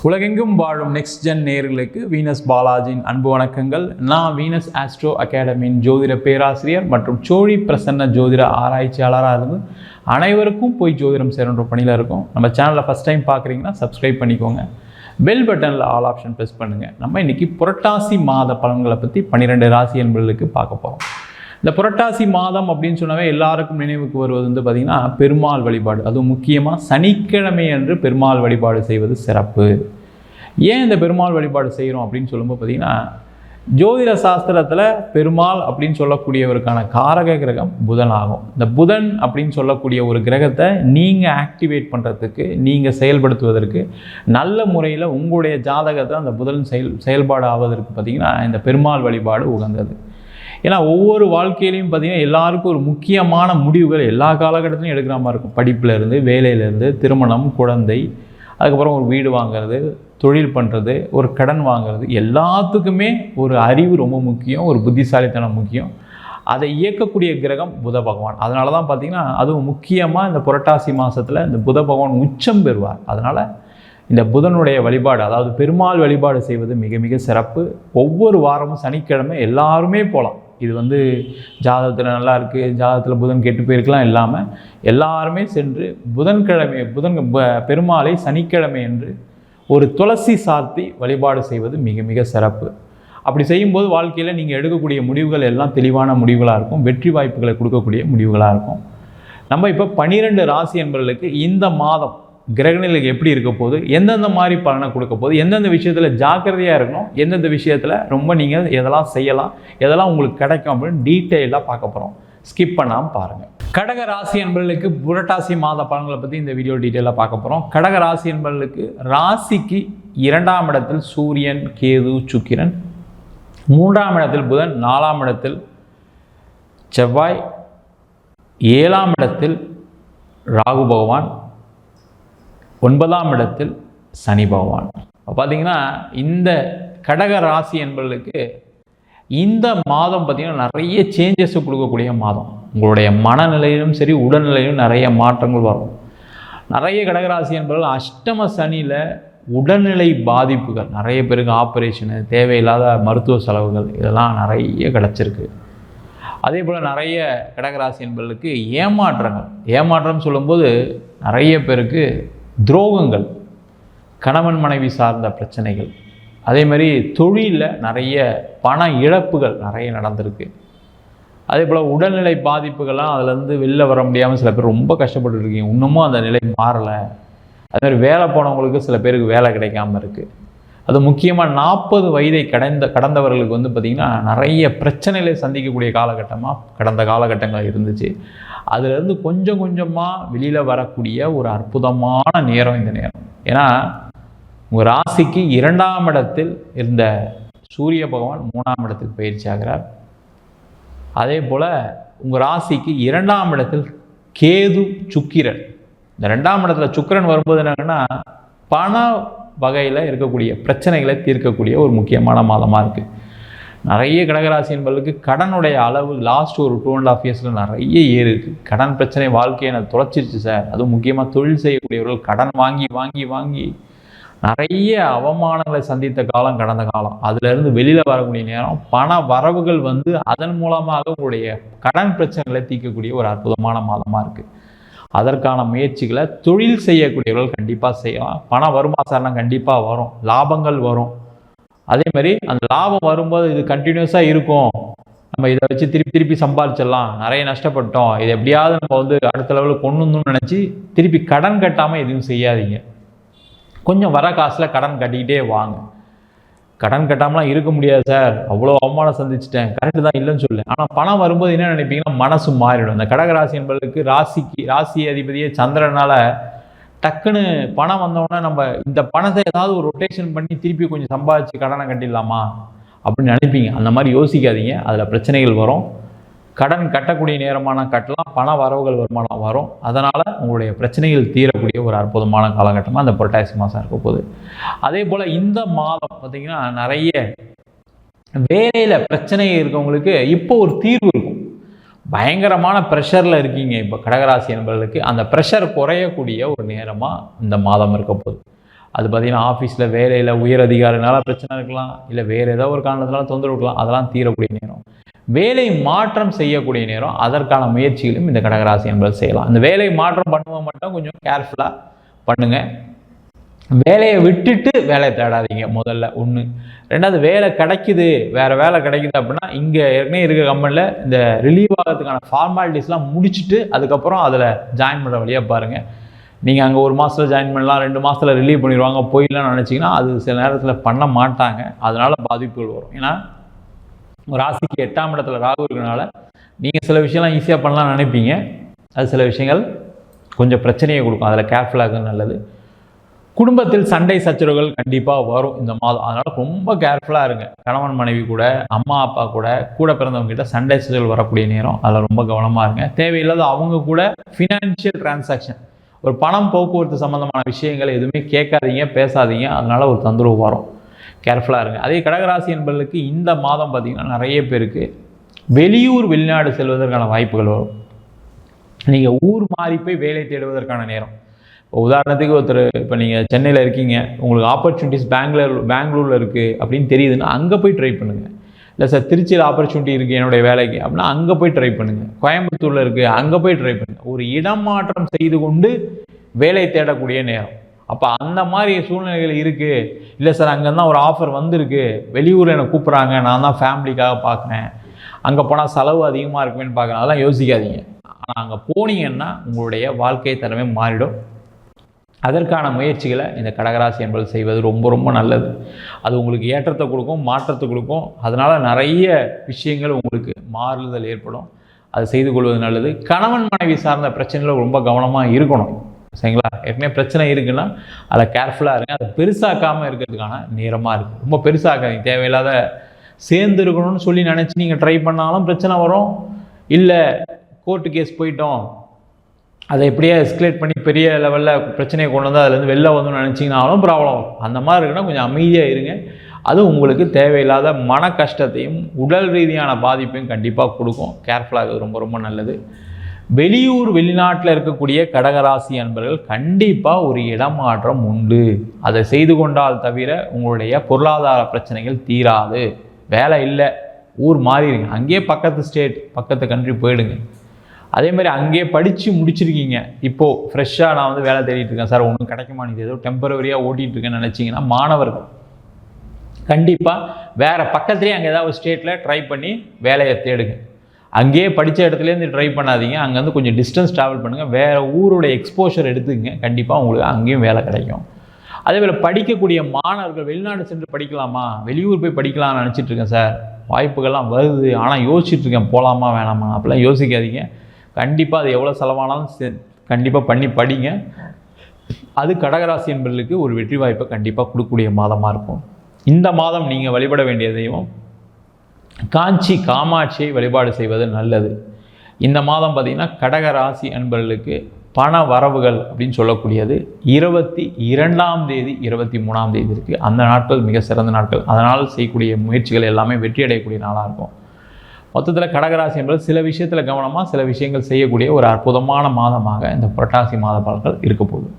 உலகெங்கும் வாழும் next gen நேயர்களுக்கு வீனஸ் பாலாஜியின் அன்பு வணக்கங்கள். நான் வீனஸ் ஆஸ்ட்ரோ அகாடமியின் ஜோதிட பேராசிரியர் மற்றும் சோழி பிரசன்ன ஜோதிட ஆராய்ச்சியாளராக இருந்து அனைவருக்கும் போய் ஜோதிடம் சேருன்ற பணியில் இருக்கும். நம்ம சேனலில் ஃபஸ்ட் டைம் பார்க்குறீங்கன்னா சப்ஸ்கிரைப் பண்ணிக்கோங்க. பெல் பட்டனில் ஆல் ஆப்ஷன் ப்ரெஸ் பண்ணுங்கள். நம்ம இன்றைக்கி புரட்டாசி மாத பலன்களை பற்றி 12 ராசி என்பர்களுக்கு பார்க்க போகிறோம். இந்த புரட்டாசி மாதம் அப்படின்னு சொன்னாவே எல்லாருக்கும் நினைவுக்கு வருவது பார்த்திங்கன்னா பெருமாள் வழிபாடு. அதுவும் முக்கியமாக சனிக்கிழமை அன்று பெருமாள் வழிபாடு செய்வது சிறப்பு. ஏன் இந்த பெருமாள் வழிபாடு செய்கிறோம் அப்படின்னு சொல்லும்போது பார்த்திங்கன்னா ஜோதிட சாஸ்திரத்தில் பெருமாள் அப்படின்னு சொல்லக்கூடியவருக்கான காரக கிரகம் புதன் ஆகும். இந்த புதன் அப்படின்னு சொல்லக்கூடிய ஒரு கிரகத்தை நீங்கள் ஆக்டிவேட் பண்ணுறதுக்கு, நீங்கள் செயல்படுத்துவதற்கு, நல்ல முறையில் உங்களுடைய ஜாதகத்தை அந்த புதன் செயல்பாடு ஆவதற்கு பார்த்திங்கன்னா இந்த பெருமாள் வழிபாடு உகந்தது. ஏன்னா ஒவ்வொரு வாழ்க்கையிலையும் பார்த்திங்கன்னா எல்லாருக்கும் ஒரு முக்கியமான முடிவுகள் எல்லா காலகட்டத்திலையும் எடுக்கிற மாதிரி இருக்கும். படிப்பிலேருந்து, வேலையிலேருந்து, திருமணம், குழந்தை, அதுக்கப்புறம் ஒரு வீடு வாங்கிறது, தொழில் பண்ணுறது, ஒரு கடன் வாங்கிறது, எல்லாத்துக்குமே ஒரு அறிவு ரொம்ப முக்கியம், ஒரு புத்திசாலித்தனம் முக்கியம். அதை இயக்கக்கூடிய கிரகம் புத பகவான். அதனால தான் பார்த்திங்கன்னா அதுவும் முக்கியமாக இந்த புரட்டாசி மாதத்தில் இந்த புத பகவான் உச்சம் பெறுவார். அதனால் இந்த புதனுடைய வழிபாடு, அதாவது பெருமாள் வழிபாடு செய்வது மிக மிக சிறப்பு. ஒவ்வொரு வாரமும் சனிக்கிழமை எல்லாருமே போகலாம். இது ஜாதகத்தில் நல்லா இருக்குது, ஜாதகத்தில் புதன் கெட்டு போயிருக்கலாம் இல்லாமல் எல்லாருமே சென்று பெருமாளை சனிக்கிழமை என்று ஒரு துளசி சாத்தி வழிபாடு செய்வது மிக மிக சிறப்பு. அப்படி செய்யும்போது வாழ்க்கையில் நீங்கள் எடுக்கக்கூடிய முடிவுகள் எல்லாம் தெளிவான முடிவுகளாக இருக்கும், வெற்றி வாய்ப்புகளை கொடுக்கக்கூடிய முடிவுகளாக இருக்கும். நம்ம இப்போ 12 ராசி என்பவர்களுக்கு இந்த மாதம் கிரகநிலைக்கு எப்படி இருக்க போகுது, எந்தெந்த மாதிரி பலனை கொடுக்க போகுது, எந்தெந்த விஷயத்தில் ஜாக்கிரதையாக இருக்கணும், எந்தெந்த விஷயத்தில் ரொம்ப நீங்கள் எதெல்லாம் செய்யலாம், எதெல்லாம் உங்களுக்கு கிடைக்கும் அப்படின்னு டீட்டெயிலாக பார்க்க போகிறோம். ஸ்கிப் பண்ணாமல் பாருங்கள். கடக ராசி என்பவர்களுக்கு புரட்டாசி மாத பலன்களை பற்றி இந்த வீடியோ டீட்டெயிலாக பார்க்க போகிறோம். கடக ராசி என்பவர்களுக்கு ராசிக்கு 2ஆம் இடத்தில் சூரியன், கேது, சுக்கிரன், 3ஆம் இடத்தில் புதன், 4ஆம் இடத்தில் செவ்வாய், 7ஆம் இடத்தில் ராகு பகவான், 9ஆம் இடத்தில் சனி பகவான். பார்த்திங்கன்னா இந்த கடக ராசி என்பவர்களுக்கு இந்த மாதம் பார்த்திங்கன்னா நிறைய சேஞ்சஸை கொடுக்கக்கூடிய மாதம். உங்களுடைய மனநிலையிலும் சரி, உடல்நிலையிலும் நிறைய மாற்றங்கள் வரும். நிறைய கடகராசி என்பவர்கள் அஷ்டம சனியில் உடல்நிலை பாதிப்புகள், நிறைய பேருக்கு ஆப்ரேஷனு, தேவையில்லாத மருத்துவ செலவுகள் இதெல்லாம் நிறைய கிடச்சிருக்கு. அதே போல் நிறைய கடகராசி என்பவர்களுக்கு ஏமாற்றம் சொல்லும்போது நிறைய பேருக்கு துரோகங்கள், கணவன் மனைவி சார்ந்த பிரச்சனைகள், அதே மாதிரி தொழிலில் நிறைய பண இழப்புகள் நிறைய நடந்திருக்கு. அதே போல் உடல்நிலை பாதிப்புகள்லாம் அதிலேருந்து வெளில வர முடியாமல் சில பேர் ரொம்ப கஷ்டப்பட்டு இருக்கீங்க, இன்னமும் அந்த நிலை மாறலை. அதுமாதிரி வேலை போனவங்களுக்கு சில பேருக்கு வேலை கிடைக்காமல் இருக்குது. அது முக்கியமாக 40 வயதை கடந்தவர்களுக்கு பார்த்திங்கன்னா நிறைய பிரச்சனைகளை சந்திக்கக்கூடிய காலகட்டமாக கடந்த காலகட்டங்கள் இருந்துச்சு. அதிலேருந்து கொஞ்சம் கொஞ்சமாக வெளியில் வரக்கூடிய ஒரு அற்புதமான நேரம் இந்த நேரம். ஏன்னா உங்கள் ராசிக்கு 2ஆம் இடத்தில் இருந்த சூரிய பகவான் 3ஆம் இடத்துக்கு பயிற்சி ஆகிறார். அதே போல் உங்கள் ராசிக்கு 2ஆம் இடத்தில் கேது, சுக்கிரன். இந்த 2ஆம் இடத்துல சுக்கிரன் வரும்போது என்னங்கன்னா பண வகையில் இருக்கக்கூடிய பிரச்சனைகளை தீர்க்கக்கூடிய ஒரு முக்கியமான மாதமாக இருக்குது. நிறைய கடகராசி என்பவர்களுக்கு கடனுடைய அளவு லாஸ்ட் ஒரு 2.5 இயர்ஸில் நிறைய ஏறிருக்கு. கடன் பிரச்சனை வாழ்க்கையை எனக்கு தொலைச்சிருச்சு சார். அதுவும் முக்கியமாக தொழில் செய்யக்கூடியவர்கள் கடன் வாங்கி வாங்கி வாங்கி நிறைய அவமானங்களை சந்தித்த காலம் கடந்த காலம். அதிலிருந்து வெளியில் வரக்கூடிய நேரம், பண வரவுகள் அதன் மூலமாக உங்களுடைய கடன் பிரச்சனைகளை தீர்க்கக்கூடிய ஒரு அற்புதமான மாதமாக இருக்குது. அதற்கான முயற்சிகளை தொழில் செய்யக்கூடியவர்கள் கண்டிப்பாக செய்யலாம். பண வருமானம் கண்டிப்பாக வரும், லாபங்கள் வரும். அதே மாதிரி அந்த லாபம் வரும்போது இது கண்டினியூஸாக இருக்கும். நம்ம இதை வச்சு திருப்பி சம்பாதிச்சிடலாம், நிறைய நஷ்டப்பட்டோம், இது எப்படியாவது நம்ம அடுத்த லெவலுக்கு கொண்டு வரணும்னு நினச்சி திருப்பி கடன் கட்டாமல் எதுவும் செய்யாதீங்க. கொஞ்சம் வர காசில் கடன் கட்டிக்கிட்டே வாங்க. கடன் கட்டாமலாம் இருக்க முடியாது சார், அவ்வளோ அவமானம் சந்திச்சிட்டேன், கரெக்டு தான், இல்லைன்னு சொல்லு. ஆனால் பணம் வரும்போது என்ன நினைப்பீங்கன்னா மனசு மாறிடும். இந்த கடகராசி என்பதற்கு ராசி அதிபதியே சந்திரனால் டக்குன்னு பணம் வந்தோடனே நம்ம இந்த பணத்தை ஏதாவது ஒரு ரொட்டேஷன் பண்ணி திருப்பி கொஞ்சம் சம்பாதிச்சு கடனை கட்டிடலாமா அப்படின்னு நினைப்பீங்க. அந்த மாதிரி யோசிக்காதீங்க, அதில் பிரச்சனைகள் வரும். கடன் கட்டக்கூடிய நேரமான கட்டலாம், பண வரவுகள் வருமானம் வரும். அதனால் உங்களுடைய பிரச்சனைகள் தீரக்கூடிய ஒரு அற்புதமான காலகட்டமாக அந்த புரட்டாசி மாதம் இருக்க போகுது. அதே போல் இந்த மாதம் பார்த்திங்கன்னா நிறைய வேலையில் பிரச்சனை இருக்கவங்களுக்கு இப்போ ஒரு தீர்வு இருக்கும். பயங்கரமான ப்ரெஷரில் இருக்கீங்க இப்போ கடகராசி என்பவர்களுக்கு, அந்த ப்ரெஷர் குறையக்கூடிய ஒரு நேரமாக இந்த மாதம் இருக்க போகுது. அது பார்த்திங்கன்னா ஆஃபீஸில் வேலையில் உயர் அதிகாரினால பிரச்சனை இருக்கலாம், இல்லை வேறு ஏதோ ஒரு காரணத்தினால தொந்தரவு இருக்கலாம். அதெல்லாம் தீரக்கூடிய நேரம். வேலை மாற்றம் செய்யக்கூடிய நேரம். அதற்கான முயற்சிகளும் இந்த கடகராசி என்பது செய்யலாம். இந்த வேலை மாற்றம் பண்ணுவோம் மட்டும் கொஞ்சம் கேர்ஃபுல்லாக பண்ணுங்கள். வேலையை விட்டுட்டு வேலையை தேடாதீங்க முதல்ல ஒன்று. ரெண்டாவது, வேலை கிடைக்குது, வேறு வேலை கிடைக்குது அப்படின்னா இங்கே ஏற்கனவே இருக்க கம்பெனியில் இந்த ரிலீவ் ஆகிறதுக்கான ஃபார்மாலிட்டிஸ்லாம் முடிச்சுட்டு அதுக்கப்புறம் அதில் ஜாயின் பண்ணுற வழியாக பாருங்கள். நீங்கள் அங்கே 1 மாதத்தில் ஜாயின் பண்ணலாம், 2 மாதத்தில் ரிலீவ் பண்ணிடுவாங்க போயிடலாம்னு நினச்சிங்கன்னா அது சில நேரத்தில் பண்ண மாட்டாங்க. அதனால் பாதிப்புகள் வரும். ஏன்னா ராசிக்கு 8ஆம் இடத்துல ராகு இருக்கிறனால நீங்கள் சில விஷயம்லாம் ஈஸியாக பண்ணலாம்னு நினைப்பீங்க. அது சில விஷயங்கள் கொஞ்சம் பிரச்சனையை கொடுக்கும். அதில் கேர்ஃபுல்லாக இருக்கிறது நல்லது. குடும்பத்தில் சண்டை சச்சரவுகள் கண்டிப்பாக வரும் இந்த மாதம். அதனால் ரொம்ப கேர்ஃபுல்லாக இருங்க. கணவன் மனைவி கூட, அம்மா அப்பா கூட பிறந்தவங்க கிட்ட சண்டை சச்சரவுகள் வரக்கூடிய நேரம். அதில் ரொம்ப கவனமாக இருங்க. தேவையில்லாத அவங்க கூட ஃபினான்ஷியல் டிரான்சாக்ஷன், ஒரு பணம் போக்குவரத்து சம்மந்தமான விஷயங்கள் எதுவுமே கேட்காதீங்க, பேசாதீங்க. அதனால் ஒரு தொந்தரவு வரும். கேர்ஃபுல்லாக இருங்க. அதே கடகராசி என்பதற்கு இந்த மாதம் பார்த்திங்கன்னா நிறைய பேருக்கு வெளியூர் வெளிநாடு செல்வதற்கான வாய்ப்புகள் வரும். நீங்கள் ஊர் மாறி போய் வேலை தேடுவதற்கான நேரம். உதாரணத்துக்கு ஒருத்தர், இப்போ நீங்கள் சென்னையில் இருக்கீங்க, உங்களுக்கு ஆப்பர்ச்சுனிட்டிஸ் பெங்களூரில் இருக்குது அப்படின்னு தெரியுதுன்னா அங்கே போய் ட்ரை பண்ணுங்கள். இல்லை சார் திருச்சியில் ஆப்பர்ச்சுனிட்டி இருக்குது என்னுடைய வேலைக்கு அப்படின்னா அங்கே போய் ட்ரை பண்ணுங்கள். கோயம்புத்தூரில் இருக்குது அங்கே போய் ட்ரை பண்ணுங்கள். ஒரு இடம் மாற்றம் செய்து கொண்டு வேலை தேடக்கூடிய நேரம். அப்போ அந்த மாதிரி சூழ்நிலைகள் இருக்குது. இல்லை சார் அங்கே தான் ஒரு ஆஃபர் வந்திருக்கு, வெளியூரில் என்னை கூப்பிட்றாங்க, நான் தான் ஃபேமிலிக்காக பார்க்குறேன், அங்கே போனால் செலவு அதிகமாக இருக்குமேன்னு பார்க்குறேன், அதெல்லாம் யோசிக்காதீங்க. ஆனால் அங்கே போனீங்கன்னா உங்களுடைய வாழ்க்கை தரமே மாறிடும். அதற்கான முயற்சிகளை இந்த கடகராசி என்பது செய்வது ரொம்ப ரொம்ப நல்லது. அது உங்களுக்கு ஏற்றத்தை கொடுக்கும், மாற்றத்தை கொடுக்கும். அதனால் நிறைய விஷயங்கள் உங்களுக்கு மாறுதல் ஏற்படும். அது செய்து கொள்வது நல்லது. கணவன் மனைவி சார்ந்த பிரச்சனைகள் ரொம்ப கவனமாக இருக்கணும். சரிங்களா? ஏற்கனவே பிரச்சனை இருக்குன்னா அதில் கேர்ஃபுல்லாக இருங்க. அதை பெருசாக்காமல் இருக்கிறதுக்கான நேரமாக இருக்குது. ரொம்ப பெருசாக்காதீங்க. தேவையில்லாத சேர்ந்து இருக்கணும்னு சொல்லி நினச்சி நீங்கள் ட்ரை பண்ணாலும் பிரச்சனை வரும். இல்லை கோர்ட்டு கேஸ் போயிட்டோம், அதை எப்படியே எஸ்கலேட் பண்ணி பெரிய லெவலில் பிரச்சனையை கொண்டு வந்து அதுலேருந்து வெளில வந்து நினச்சிங்கனாலும் ப்ராப்ளம் வரும். அந்த மாதிரி இருக்குன்னா கொஞ்சம் அமைதியாக இருங்க. அது உங்களுக்கு தேவையில்லாத மன கஷ்டத்தையும் உடல் ரீதியான பாதிப்பையும் கண்டிப்பாக கொடுக்கும். கேர்ஃபுல்லாக இருக்கிறது ரொம்ப ரொம்ப நல்லது. வெளியூர் வெளிநாட்டில் இருக்கக்கூடிய கடகராசி அன்பர்கள் கண்டிப்பாக ஒரு இடமாற்றம் உண்டு. அதை செய்து கொண்டால் தவிர உங்களுடைய பொருளாதார பிரச்சனைகள் தீராது. வேலை இல்லை, ஊர் மாறிடுங்க, அங்கேயே பக்கத்து ஸ்டேட் பக்கத்து கண்ட்ரி போயிடுங்க. அதே மாதிரி அங்கேயே படித்து முடிச்சிருக்கீங்க, இப்போது ஃப்ரெஷ்ஷாக நான் வந்து வேலை தேடிட்டு இருக்கேன் சார், ஒன்றும் கிடைக்குமா, நீ ஏதோ டெம்பரவரியாக ஓட்டிகிட்டு இருக்கேன்னு நினச்சிங்கன்னா மாணவர்கள் கண்டிப்பாக வேறு பக்கத்துலேயே அங்கே ஏதாவது ஸ்டேட்டில் ட்ரை பண்ணி வேலையை தேடுங்க. அங்கேயே படித்த இடத்துலேருந்து ட்ரை பண்ணாதீங்க. அங்கேருந்து கொஞ்சம் டிஸ்டன்ஸ் ட்ராவல் பண்ணுங்கள். வேறு ஊருடைய எக்ஸ்போஷர் எடுத்துக்கங்க. கண்டிப்பாக உங்களுக்கு அங்கேயும் வேலை கிடைக்கும். அதேபோல் படிக்கக்கூடிய மாணவர்கள் வெளிநாடு சென்று படிக்கலாமா, வெளியூர் போய் படிக்கலாம்னு நினச்சிட்டு இருக்கேன் சார், வாய்ப்புகள்லாம் வருது, ஆனால் யோசிச்சுட்ருக்கேன் போகலாமா வேணாமா, அப்படிலாம் யோசிக்காதீங்க. கண்டிப்பாக அது எவ்வளோ செலவானாலும் கண்டிப்பாக பண்ணி படிங்க. அது கடகராசி என்பர்களுக்கு ஒரு வெற்றி வாய்ப்பை கண்டிப்பாக கொடுக்கக்கூடிய மாதமாக இருக்கும். இந்த மாதம் நீங்கள் வழிபட வேண்டிய தெய்வம் காஞ்சி காமாட்சியை வழிபாடு செய்வது நல்லது. இந்த மாதம் பார்த்திங்கன்னா கடகராசி அன்பர்களுக்கு பண வரவுகள் அப்படின்னு சொல்லக்கூடியது 22ஆம் தேதி 23ஆம் தேதி இருக்குது. அந்த நாட்கள் மிக சிறந்த நாட்கள். அதனால் செய்யக்கூடிய முயற்சிகள் எல்லாமே வெற்றி அடையக்கூடிய நாளாக இருக்கும். மொத்தத்தில் கடகராசி என்பது சில விஷயத்தில் கவனமாக சில விஷயங்கள் செய்யக்கூடிய ஒரு அற்புதமான மாதமாக இந்த புரட்டாசி மாத பலன்கள் இருக்க போகுது.